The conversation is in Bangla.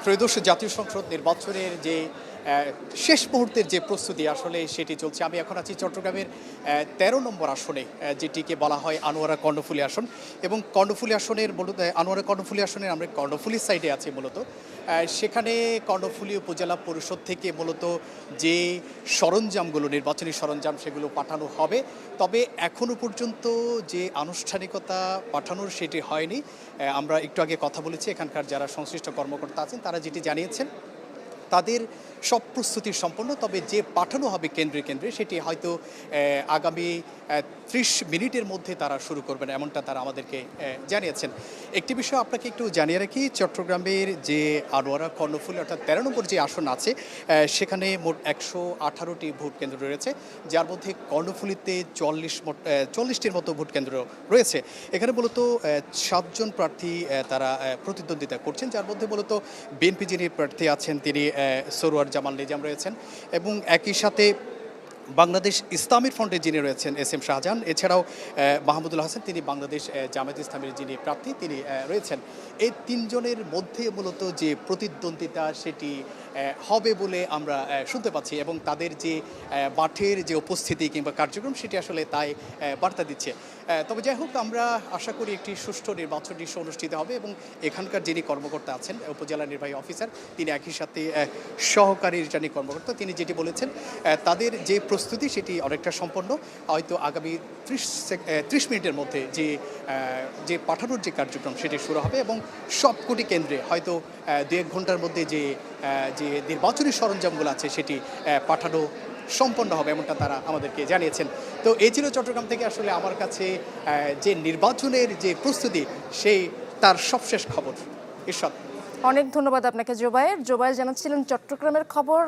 ত্রয়োদশ জাতীয় সংসদ নির্বাচনের যে শেষ মুহূর্তের যে প্রস্তুতি আসলে সেটি চলছে। আমি এখন আছি চট্টগ্রামের ১৩ নম্বর আসনে, যেটিকে বলা হয় আনোয়ারা কর্ণফুলী আসন। এবং কর্ণফুলী আসনের মূলত আনোয়ারা কর্ণফুলী আসনের আমরা কর্ণফুলী সাইডে আছি মূলত। সেখানে কর্ণফুলী উপজেলা পরিষদ থেকে মূলত যে সরঞ্জামগুলো, নির্বাচনী সরঞ্জাম, সেগুলো পাঠানো হবে। তবে এখনও পর্যন্ত যে আনুষ্ঠানিকতা পাঠানোর সেটি হয়নি। আমরা একটু আগে কথা বলেছি, এখানকার যারা সংশ্লিষ্ট কর্মকর্তা আছেন তারা যেটি জানিয়েছেন তাদের সব প্রস্তুতি সম্পন্ন। তবে যে পাঠানো হবে কেন্দ্রে কেন্দ্রে সেটি হয়তো আগামী ৩০ মিনিটের মধ্যে তারা শুরু করবেন, এমনটা তারা আমাদেরকে জানিয়েছেন। একটি বিষয় আপনাকে একটু জানিয়ে রাখি, চট্টগ্রামের যে আনোয়ারা কর্ণফুলী অর্থাৎ ১৩ নম্বর যে আসন আছে সেখানে মোট ১১৮টি ভোট কেন্দ্র রয়েছে, যার মধ্যে কর্ণফুলীতে ৪০টির মতো ভোট কেন্দ্র রয়েছে। এখানে মূলত ৭ জন প্রার্থী তারা প্রতিদ্বন্দ্বিতা করছেন, যার মধ্যে মূলত বিএনপি যিনি প্রার্থী আছেন তিনি সরোয়ার জামাল নিজাম রয়েছেন, এবং একই সাথে বাংলাদেশ ইসলামী ফ্রন্টে যিনি রয়েছেন এস এম শাহজাহান, এছাড়াও মাহমুদুল হাসান, তিনি বাংলাদেশ জামায়াত ইসলামের যিনি প্রার্থী তিনি রয়েছেন। এই তিনজনের মধ্যে মূলত যে প্রতিদ্বন্দ্বিতা সেটি হবে বলে আমরা শুনতে পাচ্ছি, এবং তাদের যে মাঠের যে উপস্থিতি কিংবা কার্যক্রম সেটি আসলে তাই বার্তা দিচ্ছে। তবে যাই হোক, আমরা আশা করি একটি সুষ্ঠু নির্বাচন অনুষ্ঠিত হবে, এবং এখানকার যিনি কর্মকর্তা আছেন উপজেলা নির্বাহী অফিসার, তিনি একই সাথে সহকারী রিটার্নিং কর্মকর্তা, তিনি যেটি বলেছেন তাদের যে প্রস্তুতি সেটি অনেকটা সম্পন্ন। হয়তো আগামী ৩০ মিনিটের মধ্যে যে পাঠানোর যে কার্যক্রম সেটি শুরু হবে, এবং সবকটি কেন্দ্রে হয়তো ২-১ ঘন্টার মধ্যে যে নির্বাচনী সরঞ্জামগুলো আছে সেটি পাঠানো সম্পন্ন হবে, এমনটা তারা আমাদেরকে জানিয়েছেন। তো এই ছিল চট্টগ্রাম থেকে আসলে আমার কাছে যে নির্বাচনের যে প্রস্তুতি সেই তার সবশেষ খবর। ঈশ্বর, অনেক ধন্যবাদ আপনাকে জোবায়ের জানাচ্ছিলেন চট্টগ্রামের খবর।